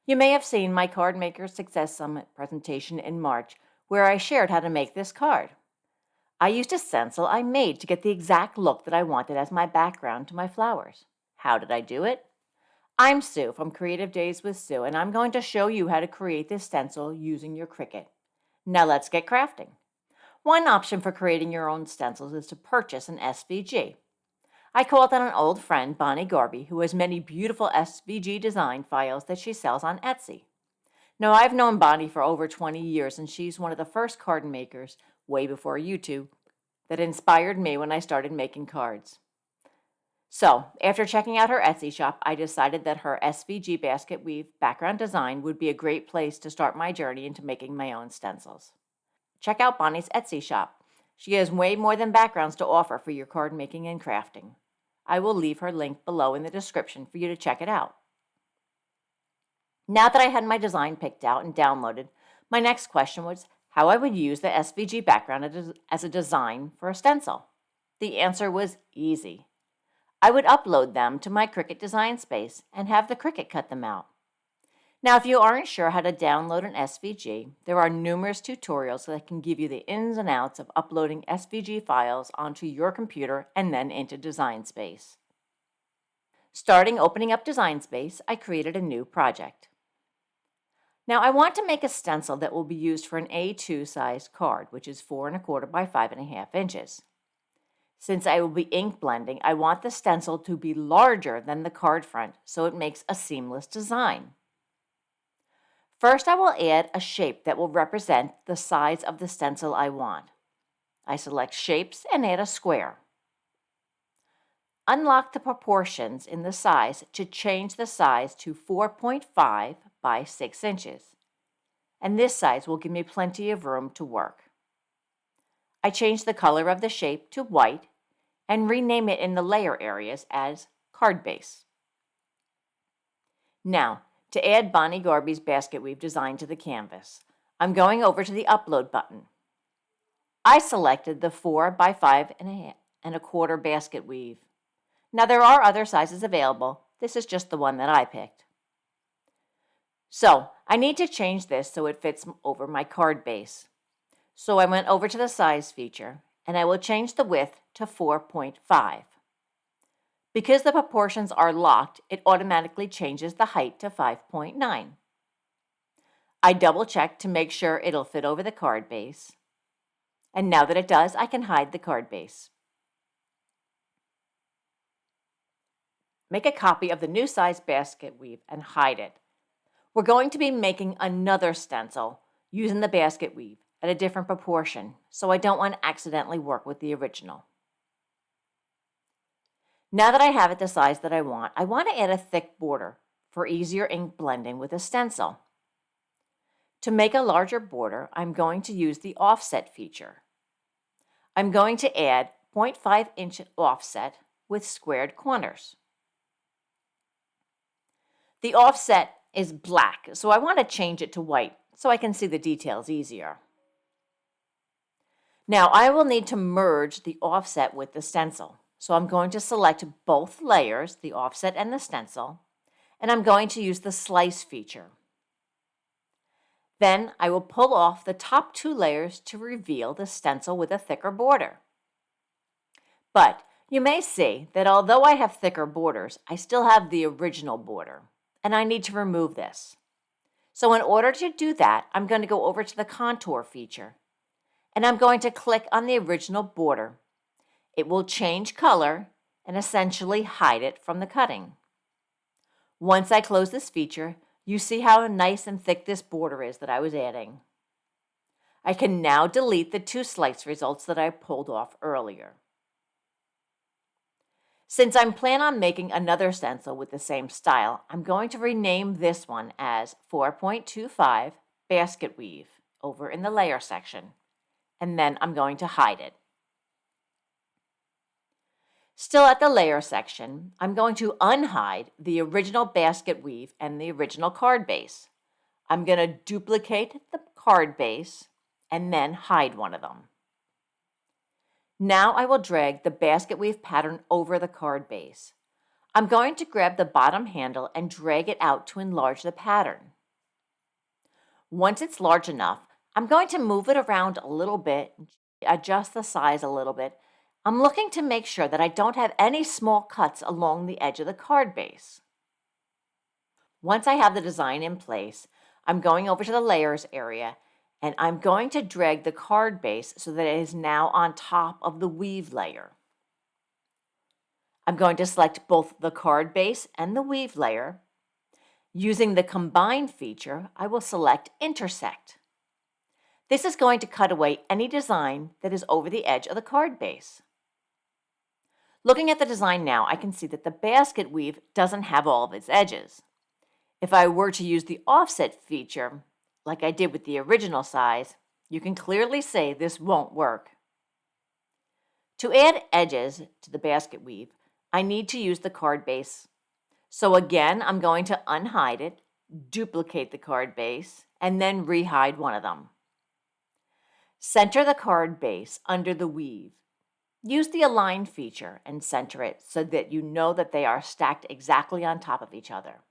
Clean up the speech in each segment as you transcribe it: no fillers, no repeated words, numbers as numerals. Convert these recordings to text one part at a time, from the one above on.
You may have seen my Card Maker Success Summit presentation in March, where I shared how to make this card. I used a stencil I made to get the exact look that I wanted as my background to my flowers. How did I do it? I'm Sue from Creative Days with Sue, and I'm going to show you how to create this stencil using your Cricut. Now let's get crafting. One option for creating your own stencils is to purchase an SVG. I called on an old friend, Bonnie Garby, who has many beautiful SVG design files that she sells on Etsy. Now, I've known Bonnie for over 20 years, and she's one of the first card makers, way before YouTube, that inspired me when I started making cards. So, after checking out her Etsy shop, I decided that her SVG basket weave background design would be a great place to start my journey into making my own stencils. Check out Bonnie's Etsy shop. She has way more than backgrounds to offer for your card making and crafting. I will leave her link below in the description for you to check it out. Now that I had my design picked out and downloaded, my next question was how I would use the SVG background as a design for a stencil. The answer was easy. I would upload them to my Cricut design space and have the Cricut cut them out. Now, if you aren't sure how to download an SVG, there are numerous tutorials that can give you the ins and outs of uploading SVG files onto your computer and then into Design Space. Starting opening up Design Space, I created a new project. Now, I want to make a stencil that will be used for an A2 sized card, which is 4 1/4 by 5 1/2 inches. Since I will be ink blending, I want the stencil to be larger than the card front so it makes a seamless design. First, I will add a shape that will represent the size of the stencil I want. I select Shapes and add a square. Unlock the proportions in the size to change the size to 4.5 by 6 inches. And this size will give me plenty of room to work. I change the color of the shape to white and rename it in the layer areas as Card Base. Now, to add Bonnie Garby's basket weave design to the canvas, I'm going over to the Upload button. I selected the 4 by 5 1/4 basket weave. Now there are other sizes available. This is just the one that I picked. So I need to change this so it fits over my card base. So I went over to the size feature and I will change the width to 4.5. Because the proportions are locked, it automatically changes the height to 5.9. I double check to make sure it'll fit over the card base. And now that it does, I can hide the card base. Make a copy of the new size basket weave and hide it. We're going to be making another stencil using the basket weave at a different proportion, so I don't want to accidentally work with the original. Now that I have it the size that I want to add a thick border for easier ink blending with a stencil. To make a larger border, I'm going to use the offset feature. I'm going to add 0.5 inch offset with squared corners. The offset is black, so I want to change it to white so I can see the details easier. Now I will need to merge the offset with the stencil. So I'm going to select both layers, the offset and the stencil, and I'm going to use the slice feature. Then I will pull off the top 2 layers to reveal the stencil with a thicker border. But you may see that although I have thicker borders, I still have the original border, and I need to remove this. So in order to do that, I'm going to go over to the contour feature, and I'm going to click on the original border. It will change color and essentially hide it from the cutting. Once I close this feature, you see how nice and thick this border is that I was adding. I can now delete the 2 slice results that I pulled off earlier. Since I'm planning on making another stencil with the same style, I'm going to rename this one as 4.25 Basket Weave over in the layer section, and then I'm going to hide it. Still at the layer section, I'm going to unhide the original basket weave and the original card base. I'm going to duplicate the card base and then hide one of them. Now I will drag the basket weave pattern over the card base. I'm going to grab the bottom handle and drag it out to enlarge the pattern. Once it's large enough, I'm going to move it around a little bit, adjust the size a little bit. I'm looking to make sure that I don't have any small cuts along the edge of the card base. Once I have the design in place, I'm going over to the layers area and I'm going to drag the card base so that it is now on top of the weave layer. I'm going to select both the card base and the weave layer. Using the Combine feature, I will select Intersect. This is going to cut away any design that is over the edge of the card base. Looking at the design now, I can see that the basket weave doesn't have all of its edges. If I were to use the Offset feature, like I did with the original size, you can clearly see this won't work. To add edges to the basket weave, I need to use the card base. So again, I'm going to unhide it, duplicate the card base, and then rehide one of them. Center the card base under the weave. Use the Align feature and center it so that you know that they are stacked exactly on top of each other.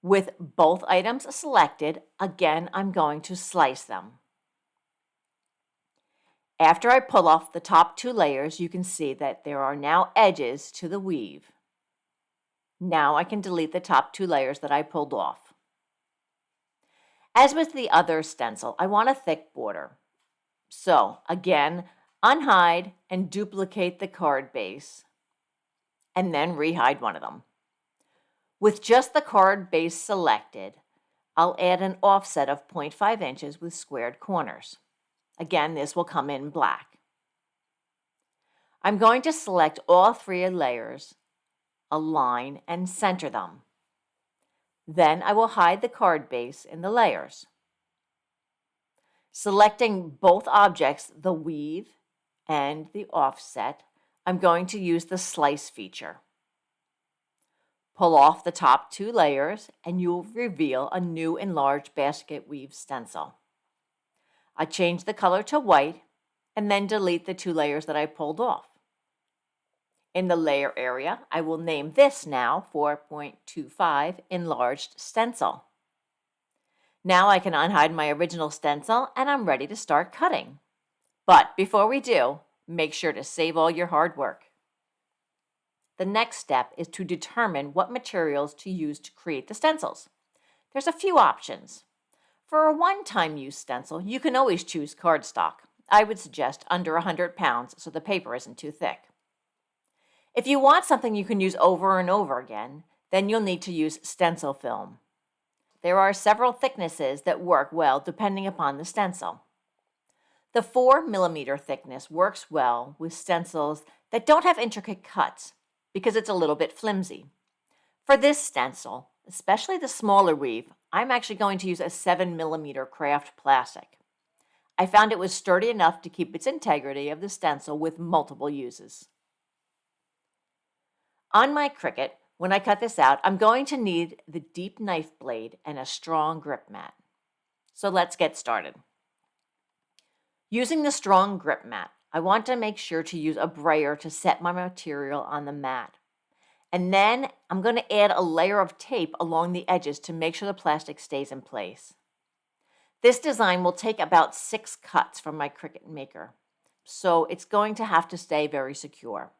With both items selected, again, I'm going to slice them. After I pull off the top two layers, you can see that there are now edges to the weave. Now I can delete the top two layers that I pulled off. As with the other stencil, I want a thick border. So again, unhide and duplicate the card base, and then rehide one of them. With just the card base selected, I'll add an offset of 0.5 inches with squared corners. Again, this will come in black. I'm going to select all three layers, align, and center them. Then I will hide the card base in the layers. Selecting both objects, the weave and the offset, I'm going to use the Slice feature. Pull off the top two layers and you'll reveal a new enlarged basket weave stencil. I change the color to white and then delete the two layers that I pulled off. In the layer area, I will name this now 4.25 Enlarged Stencil. Now I can unhide my original stencil and I'm ready to start cutting. But before we do, make sure to save all your hard work. The next step is to determine what materials to use to create the stencils. There's a few options. For a one-time use stencil, you can always choose cardstock. I would suggest under 100 pounds so the paper isn't too thick. If you want something you can use over and over again, then you'll need to use stencil film. There are several thicknesses that work well depending upon the stencil. The 4mm thickness works well with stencils that don't have intricate cuts because it's a little bit flimsy. For this stencil, especially the smaller weave, I'm actually going to use a 7mm craft plastic. I found it was sturdy enough to keep its integrity of the stencil with multiple uses. On my Cricut, when I cut this out, I'm going to need the deep knife blade and a strong grip mat. So let's get started. Using the strong grip mat, I want to make sure to use a brayer to set my material on the mat. And then I'm going to add a layer of tape along the edges to make sure the plastic stays in place. This design will take about 6 cuts from my Cricut Maker, so it's going to have to stay very secure.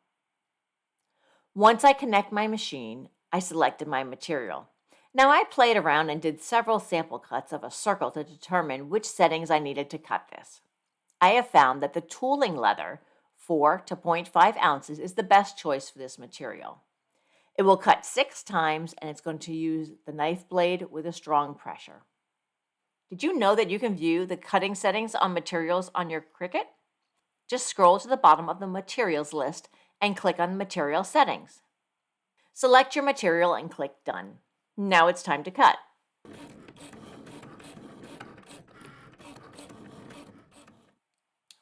Once I connect my machine, I selected my material. Now I played around and did several sample cuts of a circle to determine which settings I needed to cut this. I have found that the tooling leather, 4 to 0.5 ounces, is the best choice for this material. It will cut 6 times and it's going to use the knife blade with a strong pressure. Did you know that you can view the cutting settings on materials on your Cricut? Just scroll to the bottom of the materials list and click on Material Settings. Select your material and click Done. Now it's time to cut.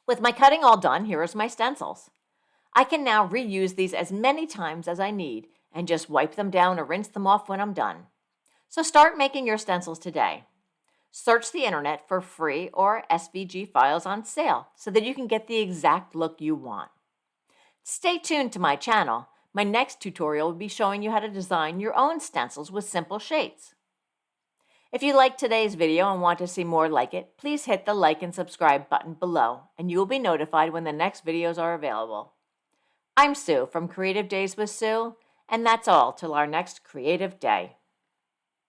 With my cutting all done, here is my stencils. I can now reuse these as many times as I need and just wipe them down or rinse them off when I'm done. So start making your stencils today. Search the internet for free or SVG files on sale so that you can get the exact look you want. Stay tuned to my channel. My next tutorial will be showing you how to design your own stencils with simple shapes. If you liked today's video and want to see more like it, please hit the like and subscribe button below, and you will be notified when the next videos are available. I'm Sue from Creative Days with Sue, and that's all till our next creative day.